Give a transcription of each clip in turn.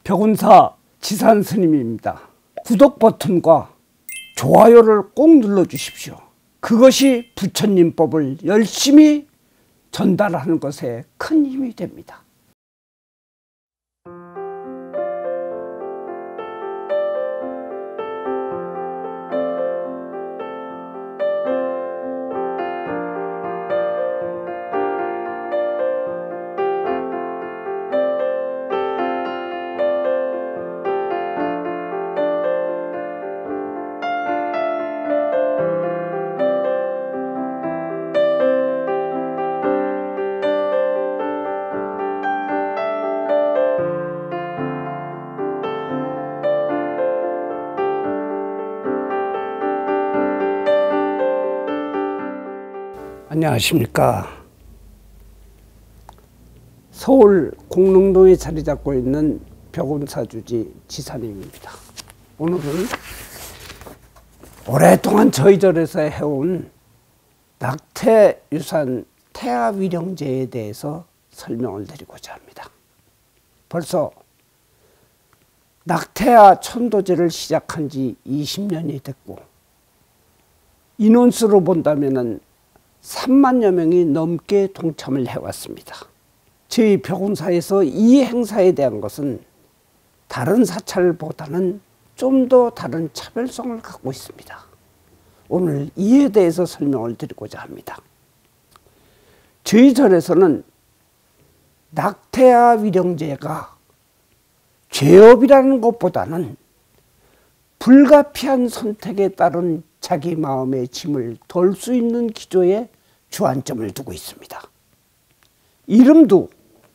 벽운사 지산 스님입니다. 구독 버튼과 좋아요를 꼭 눌러주십시오. 그것이 부처님법을 열심히 전달하는 것에 큰 힘이 됩니다. 안녕하십니까. 서울 공릉동에 자리 잡고 있는 벽운사주지 지사님입니다. 오늘은 오랫동안 저희 절에서 해온 낙태유산 태아위령제에 대해서 설명을 드리고자 합니다. 벌써 낙태아 천도제를 시작한 지 20년이 됐고 인원수로 본다면은 3만여 명이 넘게 동참을 해왔습니다. 저희 벽운사에서 이 행사에 대한 것은 다른 사찰보다는 좀 더 다른 차별성을 갖고 있습니다. 오늘 이에 대해서 설명을 드리고자 합니다. 저희 절에서는 낙태아 위령제가 죄업이라는 것보다는 불가피한 선택에 따른 자기 마음의 짐을 덜 수 있는 기조에 주안점을 두고 있습니다. 이름도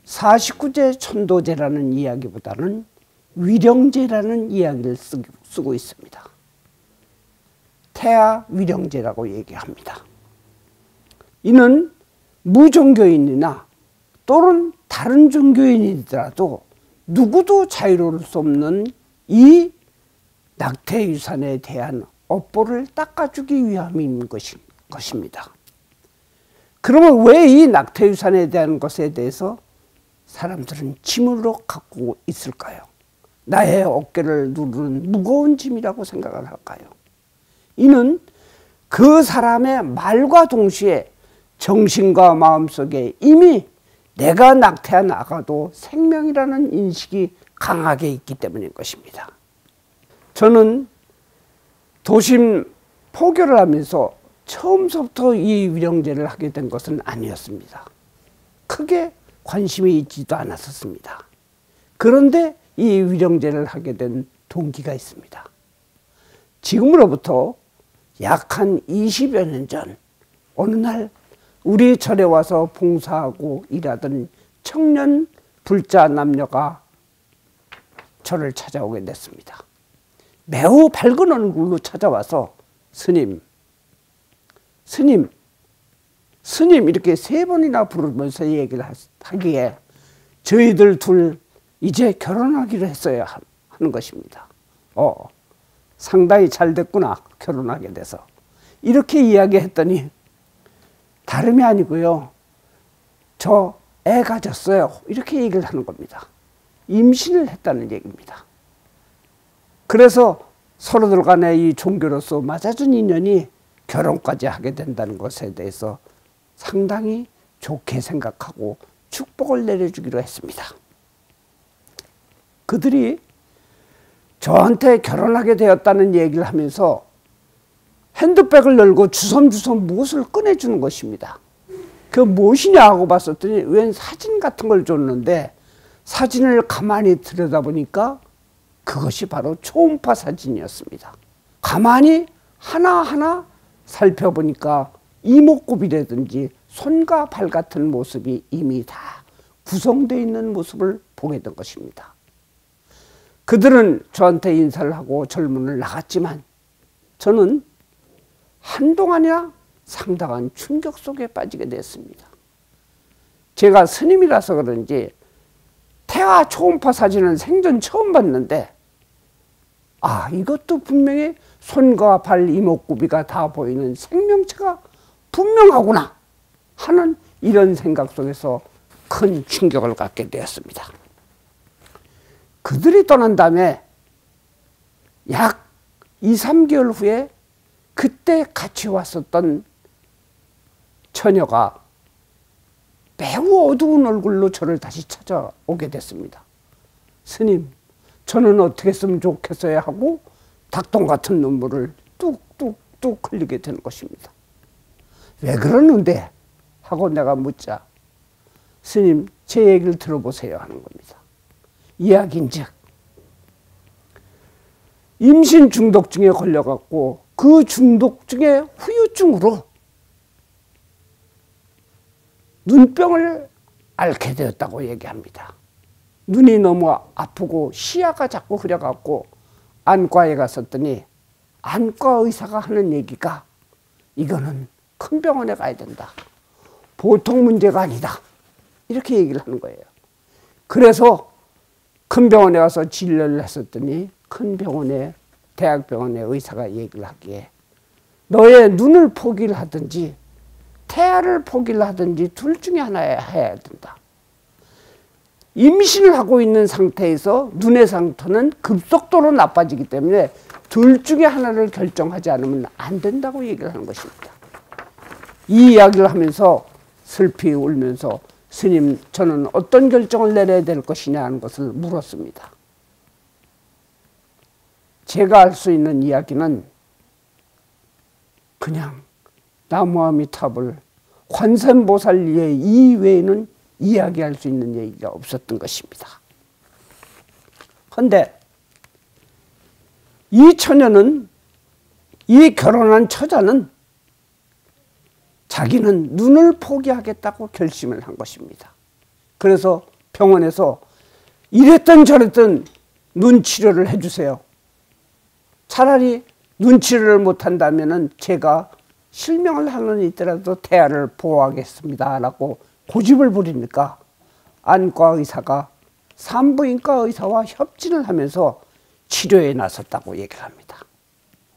49제 천도제라는 이야기보다는 위령제라는 이야기를 쓰고 있습니다. 태아 위령제라고 얘기합니다. 이는 무종교인이나 또는 다른 종교인이더라도 누구도 자유로울 수 없는 이 낙태유산에 대한 업보를 닦아주기 위함인 것입니다. 그러면 왜 이 낙태유산에 대한 것에 대해서 사람들은 짐으로 갖고 있을까요? 나의 어깨를 누르는 무거운 짐이라고 생각을 할까요? 이는 그 사람의 말과 동시에 정신과 마음속에 이미 내가 낙태한 아가도 생명이라는 인식이 강하게 있기 때문인 것입니다. 저는 도심 포교를 하면서 처음부터 이 위령제를 하게 된 것은 아니었습니다. 크게 관심이 있지도 않았었습니다. 그런데 이 위령제를 하게 된 동기가 있습니다. 지금으로부터 약 한 20여 년 전 어느 날 우리 절에 와서 봉사하고 일하던 청년 불자 남녀가 저를 찾아오게 됐습니다. 매우 밝은 얼굴로 찾아와서 스님 이렇게 3번이나 부르면서 얘기를 하기에 저희들 둘 이제 결혼하기로 했어야 하는 것입니다. 상당히 잘 됐구나, 결혼하게 돼서. 이렇게 이야기했더니 다름이 아니고요. 저 애 가졌어요. 이렇게 얘기를 하는 겁니다. 임신을 했다는 얘기입니다. 그래서 서로들 간에 이 종교로서 맞아준 인연이 결혼까지 하게 된다는 것에 대해서 상당히 좋게 생각하고 축복을 내려주기로 했습니다. 그들이 저한테 결혼하게 되었다는 얘기를 하면서 핸드백을 열고 주섬주섬 무엇을 꺼내주는 것입니다. 그 무엇이냐 하고 봤었더니 웬 사진 같은 걸 줬는데 사진을 가만히 들여다보니까 그것이 바로 초음파 사진이었습니다. 가만히 하나하나 살펴보니까 이목구비라든지 손과 발 같은 모습이 이미 다 구성되어 있는 모습을 보게 된 것입니다. 그들은 저한테 인사를 하고 절문을 나갔지만 저는 한동안이나 상당한 충격 속에 빠지게 됐습니다. 제가 스님이라서 그런지 태아 초음파 사진은 생전 처음 봤는데 이것도 분명히 손과 발, 이목구비가 다 보이는 생명체가 분명하구나 하는 이런 생각 속에서 큰 충격을 갖게 되었습니다. 그들이 떠난 다음에 약 2, 3개월 후에 그때 같이 왔었던 처녀가 매우 어두운 얼굴로 저를 다시 찾아오게 됐습니다. 스님, 저는 어떻게 했으면 좋겠어요 하고 닭똥 같은 눈물을 뚝뚝뚝 흘리게 되는 것입니다. 왜 그러는데? 하고 내가 묻자 스님, 제 얘기를 들어보세요 하는 겁니다. 이야기인즉 임신 중독증에 걸려갖고 그 중독증의 후유증으로 눈병을 앓게 되었다고 얘기합니다. 눈이 너무 아프고 시야가 자꾸 흐려갖고 안과에 갔었더니 안과 의사가 하는 얘기가 이거는 큰 병원에 가야 된다. 보통 문제가 아니다. 이렇게 얘기를 하는 거예요. 그래서 큰 병원에 가서 진료를 했었더니 큰 병원에 대학병원의 의사가 얘기를 하기에 너의 눈을 포기를 하든지 태아를 포기를 하든지 둘 중에 하나 해야 된다. 임신을 하고 있는 상태에서 눈의 상태는 급속도로 나빠지기 때문에 둘 중에 하나를 결정하지 않으면 안 된다고 얘기를 하는 것입니다. 이 이야기를 하면서 슬피 울면서 스님, 저는 어떤 결정을 내려야 될 것이냐 하는 것을 물었습니다. 제가 할 수 있는 이야기는 그냥 나무아미타불 관세음보살 이외에는 이야기할 수 있는 얘기가 없었던 것입니다. 그런데 이 처녀는, 이 결혼한 처자는 자기는 눈을 포기하겠다고 결심을 한 것입니다. 그래서 병원에서 이랬던 저랬던 눈 치료를 해주세요. 차라리 눈 치료를 못한다면 제가 실명을 하는 이더라도 태아를 보호하겠습니다 라고 고집을 부리니까 안과 의사가 산부인과 의사와 협진을 하면서 치료에 나섰다고 얘기를 합니다.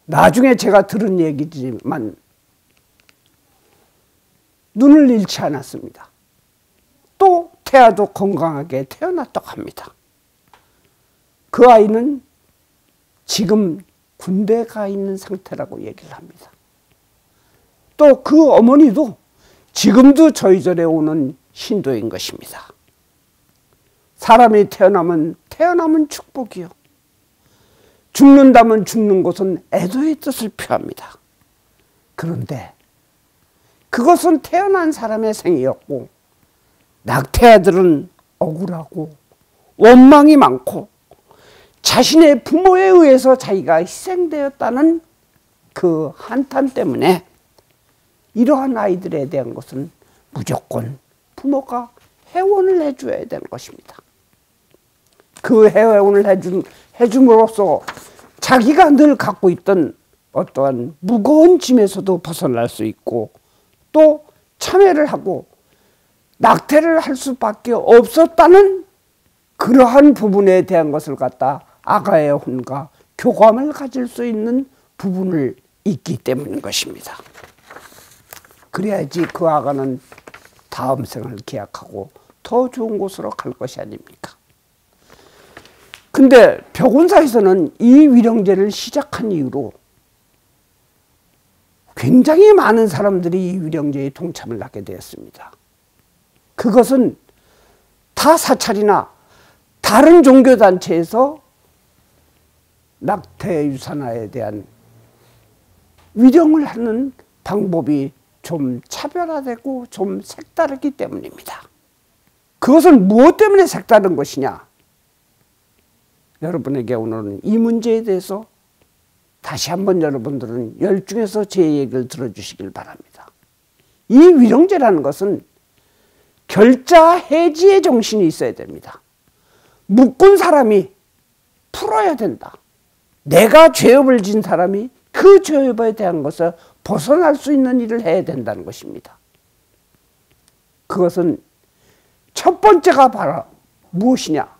나중에 제가 들은 얘기지만 눈을 잃지 않았습니다. 또 태아도 건강하게 태어났다고 합니다. 그 아이는 지금 군대에 가 있는 상태라고 얘기를 합니다. 또 그 어머니도 지금도 저희 절에 오는 신도인 것입니다. 사람이 태어나면 축복이요. 죽는다면 죽는 것은 애도의 뜻을 표합니다. 그런데 그것은 태어난 사람의 생이었고 낙태아들은 억울하고 원망이 많고 자신의 부모에 의해서 자기가 희생되었다는 그 한탄 때문에 이러한 아이들에 대한 것은 무조건 부모가 해원을 해줘야 되는 것입니다. 그 해원을 해줌으로써 자기가 늘 갖고 있던 어떠한 무거운 짐에서도 벗어날 수 있고 또 참회를 하고 낙태를 할 수밖에 없었다는 그러한 부분에 대한 것을 갖다 아가의 혼과 교감을 가질 수 있는 부분을 있기 때문인 것입니다. 그래야지 그 아가는 다음 생을 기약하고 더 좋은 곳으로 갈 것이 아닙니까? 근데 벽운사에서는 이 위령제를 시작한 이후로 굉장히 많은 사람들이 이 위령제에 동참을 하게 되었습니다. 그것은 타 사찰이나 다른 종교단체에서 낙태 유산화에 대한 위령을 하는 방법이 좀 차별화되고 좀 색다르기 때문입니다. 그것은 무엇 때문에 색다른 것이냐? 여러분에게 오늘은 이 문제에 대해서 다시 한번 여러분들은 열중해서 제 얘기를 들어주시길 바랍니다. 이 위령제라는 것은 결자 해지의 정신이 있어야 됩니다. 묶은 사람이 풀어야 된다. 내가 죄업을 진 사람이 그 죄업에 대한 것을 벗어날 수 있는 일을 해야 된다는 것입니다. 그것은 첫 번째가 바로 무엇이냐?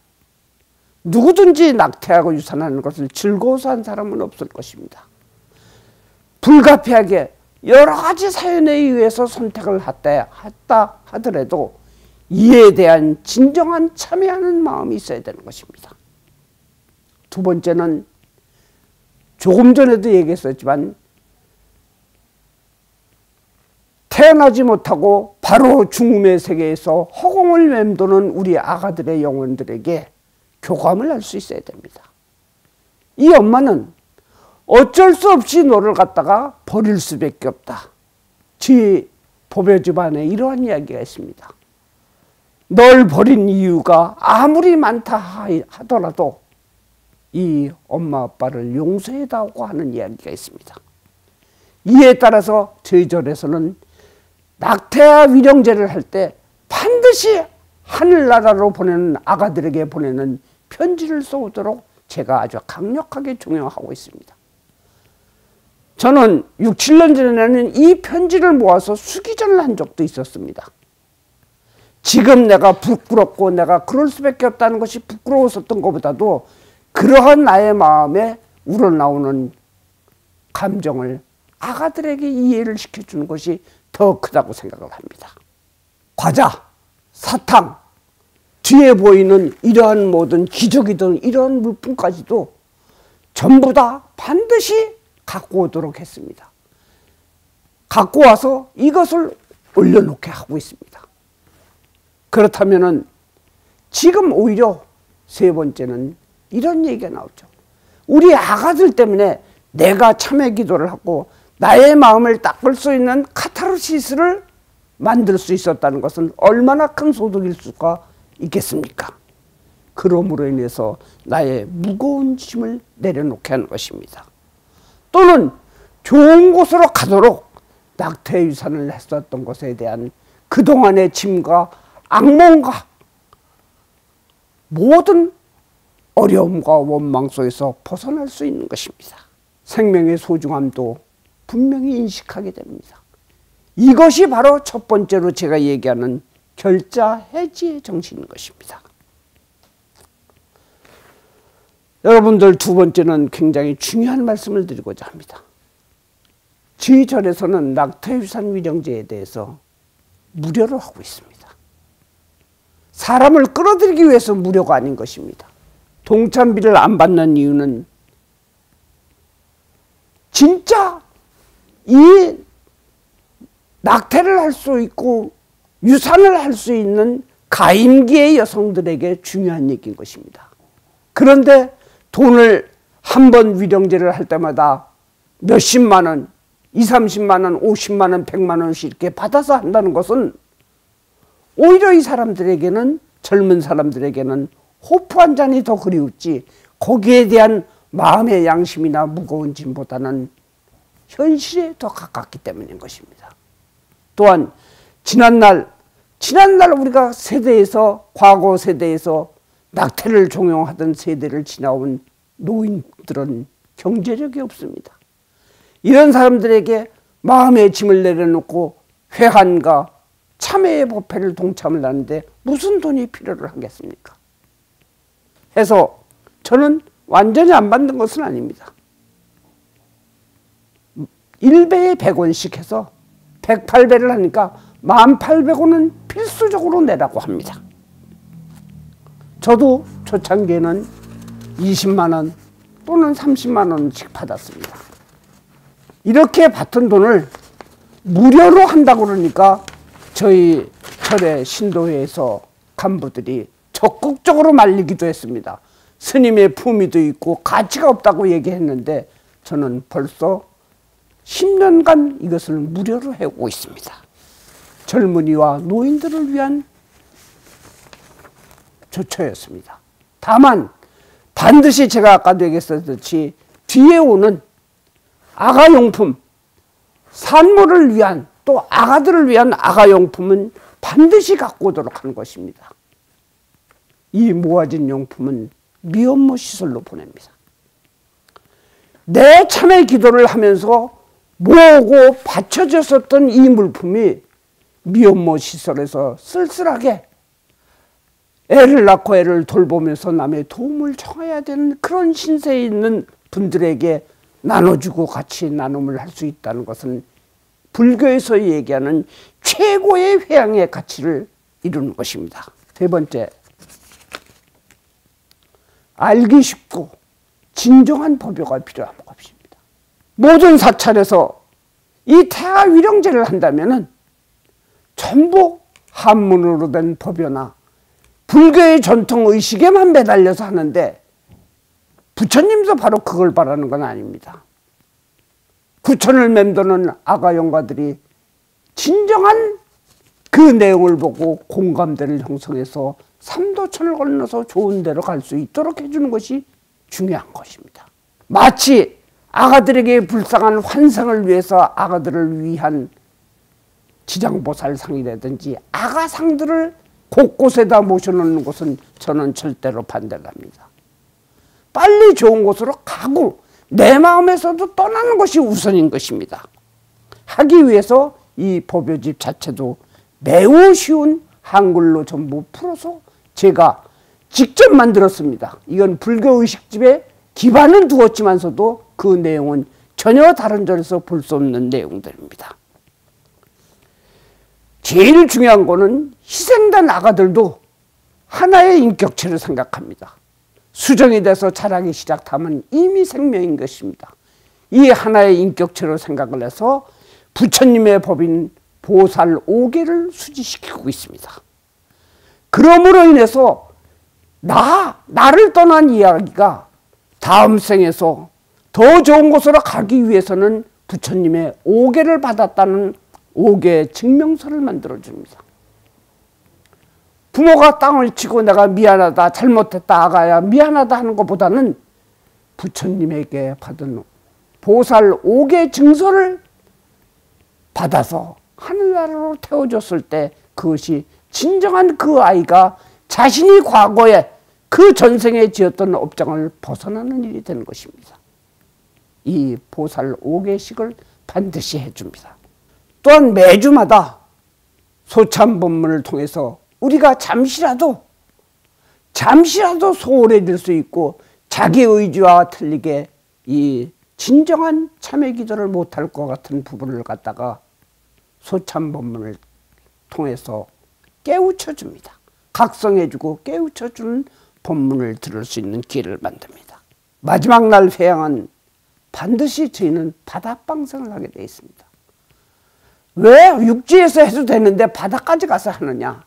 누구든지 낙태하고 유산하는 것을 즐거워서 한 사람은 없을 것입니다. 불가피하게 여러 가지 사연에 의해서 선택을 했다 하더라도 이에 대한 진정한 참여하는 마음이 있어야 되는 것입니다. 두 번째는 조금 전에도 얘기했었지만 태어나지 못하고 바로 죽음의 세계에서 허공을 맴도는 우리 아가들의 영혼들에게 교감을 할 수 있어야 됩니다. 이 엄마는 어쩔 수 없이 너를 갖다가 버릴 수밖에 없다. 지 보배 집안에 이러한 이야기가 있습니다. 널 버린 이유가 아무리 많다 하더라도 이 엄마 아빠를 용서해다고 하는 이야기가 있습니다. 이에 따라서 저희 절에서는 낙태와 위령제를 할 때 반드시 하늘나라로 보내는 아가들에게 보내는 편지를 써오도록 제가 아주 강력하게 종용하고 있습니다. 저는 6, 7년 전에는 이 편지를 모아서 수기전을 한 적도 있었습니다. 지금 내가 부끄럽고 내가 그럴 수밖에 없다는 것이 부끄러웠었던 것보다도 그러한 나의 마음에 우러나오는 감정을 아가들에게 이해를 시켜주는 것이 더 크다고 생각을 합니다. 과자, 사탕, 뒤에 보이는 이러한 모든 기적이든 이러한 물품까지도 전부 다 반드시 갖고 오도록 했습니다. 갖고 와서 이것을 올려놓게 하고 있습니다. 그렇다면은 지금 오히려 세 번째는 이런 얘기가 나오죠. 우리 아가들 때문에 내가 참회 기도를 하고 나의 마음을 닦을 수 있는 카타르시스를 만들 수 있었다는 것은 얼마나 큰 소득일 수가 있겠습니까? 그러므로 인해서 나의 무거운 짐을 내려놓게 하는 것입니다. 또는 좋은 곳으로 가도록 낙태 유산을 했었던 것에 대한 그동안의 짐과 악몽과 모든 어려움과 원망 속에서 벗어날 수 있는 것입니다. 생명의 소중함도 분명히 인식하게 됩니다. 이것이 바로 첫 번째로 제가 얘기하는 결자 해지의 정신인 것입니다. 여러분들 두 번째는 굉장히 중요한 말씀을 드리고자 합니다. 저희 절에서는 낙태유산 위령제에 대해서 무료로 하고 있습니다. 사람을 끌어들이기 위해서 무료가 아닌 것입니다. 동참비를 안 받는 이유는 진짜 이 낙태를 할 수 있고 유산을 할 수 있는 가임기의 여성들에게 중요한 얘기인 것입니다. 그런데 돈을 한 번 위령제를 할 때마다 몇십만 원, 20, 30만 원, 50만 원, 100만 원씩 이렇게 받아서 한다는 것은 오히려 이 사람들에게는, 젊은 사람들에게는 호프 한 잔이 더 그리웠지 거기에 대한 마음의 양심이나 무거운 짐보다는 현실에 더 가깝기 때문인 것입니다. 또한 지난날 우리가 세대에서, 과거 세대에서 낙태를 종용하던 세대를 지나온 노인들은 경제력이 없습니다. 이런 사람들에게 마음의 짐을 내려놓고 회한과 참회의 법회를 동참을 하는데 무슨 돈이 필요를 하겠습니까? 해서 저는 완전히 안 받는 것은 아닙니다. 1배에 100원씩 해서 108배를 하니까 1800원은 필수적으로 내라고 합니다. 저도 초창기에는 20만 원 또는 30만 원씩 받았습니다. 이렇게 받은 돈을 무료로 한다고 그러니까 저희 절의 신도회에서 간부들이 적극적으로 말리기도 했습니다. 스님의 품위도 있고 가치가 없다고 얘기했는데 저는 벌써 10년간 이것을 무료로 해오고 있습니다. 젊은이와 노인들을 위한 조처였습니다. 다만 반드시 제가 아까도 얘기했었듯이 뒤에 오는 아가용품, 산모를 위한 또 아가들을 위한 아가용품은 반드시 갖고 오도록 하는 것입니다. 이 모아진 용품은 미혼모 시설로 보냅니다. 내 참회 기도를 하면서 모으고 받쳐졌었던 이 물품이 미혼모 시설에서 쓸쓸하게 애를 낳고 애를 돌보면서 남의 도움을 청해야 되는 그런 신세에 있는 분들에게 나눠주고 같이 나눔을 할 수 있다는 것은 불교에서 얘기하는 최고의 회양의 가치를 이루는 것입니다. 세 번째, 알기 쉽고 진정한 법요가 필요한 것입니다. 모든 사찰에서 이 태하위령제를 한다면은 전부 한문으로 된 법요나 불교의 전통 의식에만 매달려서 하는데 부처님도 바로 그걸 바라는 건 아닙니다. 구천을 맴도는 아가 영가들이 진정한 그 내용을 보고 공감대를 형성해서 삼도천을 건너서 좋은 데로 갈 수 있도록 해주는 것이 중요한 것입니다. 마치 아가들에게 불쌍한 환생을 위해서 아가들을 위한 지장보살상이라든지 아가상들을 곳곳에다 모셔놓는 것은 저는 절대로 반대를 합니다. 빨리 좋은 곳으로 가고 내 마음에서도 떠나는 것이 우선인 것입니다. 하기 위해서 이 법요집 자체도 매우 쉬운 한글로 전부 풀어서 제가 직접 만들었습니다. 이건 불교의식집에 기반은 두었지만서도 그 내용은 전혀 다른 절에서 볼 수 없는 내용들입니다. 제일 중요한 거는 희생된 아가들도 하나의 인격체를 생각합니다. 수정이 돼서 자라기 시작하면 이미 생명인 것입니다. 이 하나의 인격체로 생각을 해서 부처님의 법인 보살 5개를 수지시키고 있습니다. 그러므로 인해서 나를 떠난 이야기가 다음 생에서 더 좋은 곳으로 가기 위해서는 부처님의 5개를 받았다는 5개의 증명서를 만들어줍니다. 부모가 땅을 치고 내가 미안하다, 잘못했다, 아가야 미안하다 하는 것보다는 부처님에게 받은 보살 5개 증서를 받아서 하늘나라로 태워줬을 때 그것이 진정한 그 아이가 자신이 과거에 그 전생에 지었던 업장을 벗어나는 일이 되는 것입니다. 이 보살 5개씩을 반드시 해줍니다. 또한 매주마다 소참법문을 통해서 우리가 잠시라도 소홀해질 수 있고 자기 의지와 틀리게 이 진정한 참회 기도를 못할 것 같은 부분을 갖다가 소참법문을 통해서 깨우쳐 줍니다. 각성해주고 깨우쳐 주는 법문을 들을 수 있는 기회를 만듭니다. 마지막 날 회양은 반드시 저희는 바닷방생을 하게 되어 있습니다. 왜 육지에서 해도 되는데 바다까지 가서 하느냐?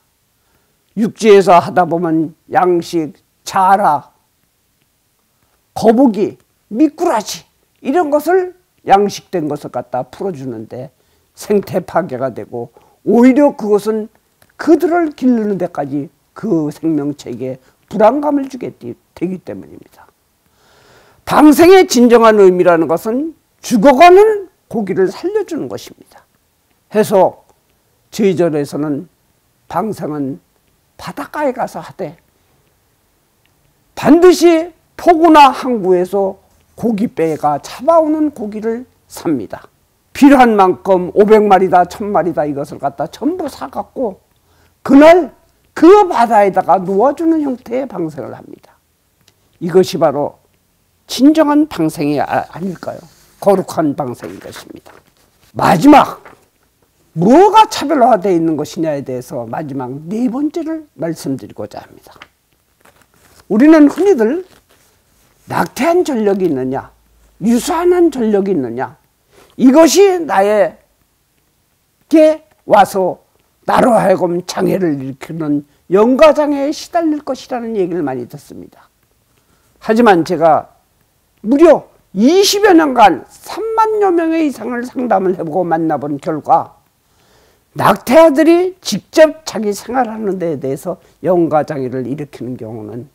육지에서 하다 보면 양식, 자라, 거북이, 미꾸라지 이런 것을 양식된 것을 갖다 풀어주는데 생태 파괴가 되고 오히려 그것은 그들을 기르는 데까지 그 생명체에게 불안감을 주게 되기 때문입니다. 방생의 진정한 의미라는 것은 죽어가는 고기를 살려주는 것입니다. 해서 저희 절에서는 방생은 바닷가에 가서 하되 반드시 포구나 항구에서 고깃배가 잡아오는 고기를 삽니다. 필요한 만큼 500마리다 1000마리다 이것을 갖다 전부 사갖고 그날 그 바다에다가 놓아주는 형태의 방생을 합니다. 이것이 바로 진정한 방생이 아닐까요? 거룩한 방생인 것입니다. 마지막 뭐가 차별화되어 있는 것이냐에 대해서 마지막 4번째를 말씀드리고자 합니다. 우리는 흔히들 낙태한 전력이 있느냐, 유산한 전력이 있느냐, 이것이 나에게 와서 나로 하여금 장애를 일으키는 영가장애에 시달릴 것이라는 얘기를 많이 듣습니다. 하지만 제가 무려 20여 년간 3만여 명의 이상을 상담을 해보고 만나본 결과 낙태아들이 직접 자기 생활하는 데에 대해서 영가장애를 일으키는 경우는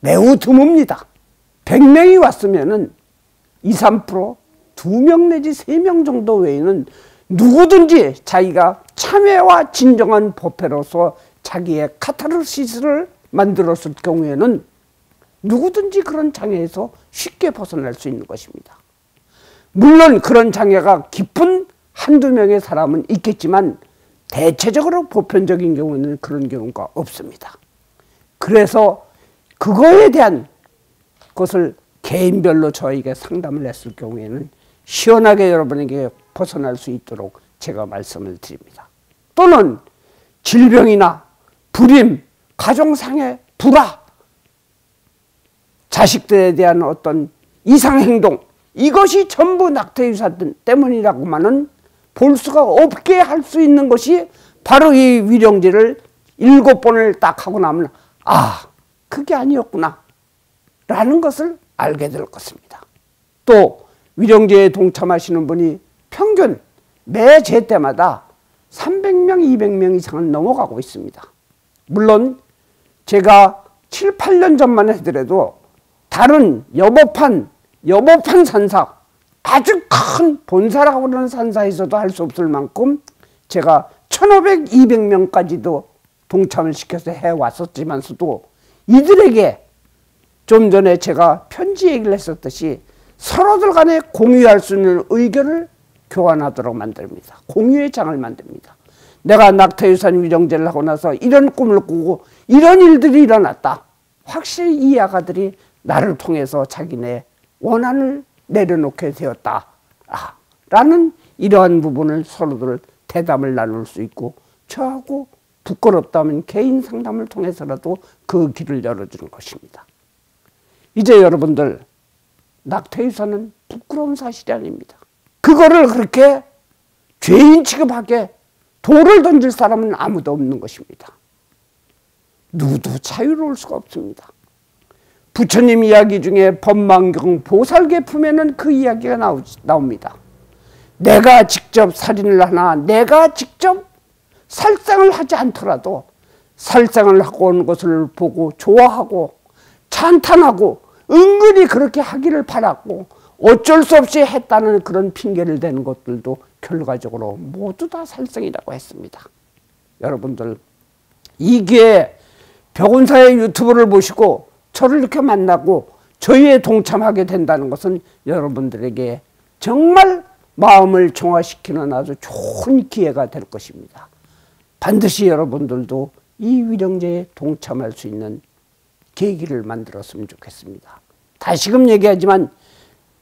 매우 드뭅니다. 100명이 왔으면은 2, 3%, 2명 내지 3명 정도 외에는 누구든지 자기가 참회와 진정한 법회로서 자기의 카타르시스를 만들었을 경우에는 누구든지 그런 장애에서 쉽게 벗어날 수 있는 것입니다. 물론 그런 장애가 깊은 한두 명의 사람은 있겠지만 대체적으로 보편적인 경우는 그런 경우가 없습니다. 그래서 그거에 대한 것을 개인별로 저에게 상담을 했을 경우에는 시원하게 여러분에게 벗어날 수 있도록 제가 말씀을 드립니다. 또는 질병이나 불임, 가정상의 불화, 자식들에 대한 어떤 이상행동, 이것이 전부 낙태유산 때문이라고만은 볼 수가 없게 할 수 있는 것이 바로 이 위령제를 7번을 딱 하고 나면 아, 그게 아니었구나 라는 것을 알게 될 것입니다. 또 위령제에 동참하시는 분이 평균 매 제 때마다 300명, 200명 이상은 넘어가고 있습니다. 물론 제가 7, 8년 전만 하더라도 다른 여보판 산사, 아주 큰 본사라고 하는 산사에서도 할 수 없을 만큼 제가 1500, 200명까지도 동참을 시켜서 해왔었지만서도 이들에게 좀 전에 제가 편지 얘기를 했었듯이 서로들 간에 공유할 수 있는 의견을 교환하도록 만듭니다. 공유의 장을 만듭니다. 내가 낙태유산 위령제를 하고 나서 이런 꿈을 꾸고 이런 일들이 일어났다. 확실히 이 아가들이 나를 통해서 자기네 원한을 내려놓게 되었다. 라는 이러한 부분을 서로들 대담을 나눌 수 있고 저하고 부끄럽다면 개인 상담을 통해서라도 그 길을 열어주는 것입니다. 이제 여러분들 낙태유산은 부끄러운 사실이 아닙니다. 그거를 그렇게 죄인 취급하게 돌을 던질 사람은 아무도 없는 것입니다. 누구도 자유로울 수가 없습니다. 부처님 이야기 중에 법망경 보살계품에는 그 이야기가 나옵니다. 내가 직접 살인을 하나 내가 직접 살상을 하지 않더라도 살상을 하고 온 것을 보고 좋아하고 찬탄하고 은근히 그렇게 하기를 바랐고 어쩔 수 없이 했다는 그런 핑계를 대는 것들도 결과적으로 모두 다 살상이라고 했습니다. 여러분들 이 기회에 벽운사의 유튜브를 보시고 저를 이렇게 만나고 저희에 동참하게 된다는 것은 여러분들에게 정말 마음을 정화시키는 아주 좋은 기회가 될 것입니다. 반드시 여러분들도 이 위령제에 동참할 수 있는 계기를 만들었으면 좋겠습니다. 다시금 얘기하지만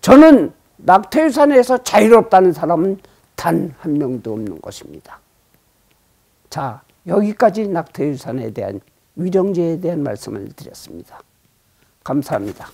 저는 낙태유산에서 자유롭다는 사람은 단 한 명도 없는 것입니다. 자, 여기까지 낙태유산에 대한 위령제에 대한 말씀을 드렸습니다. 감사합니다.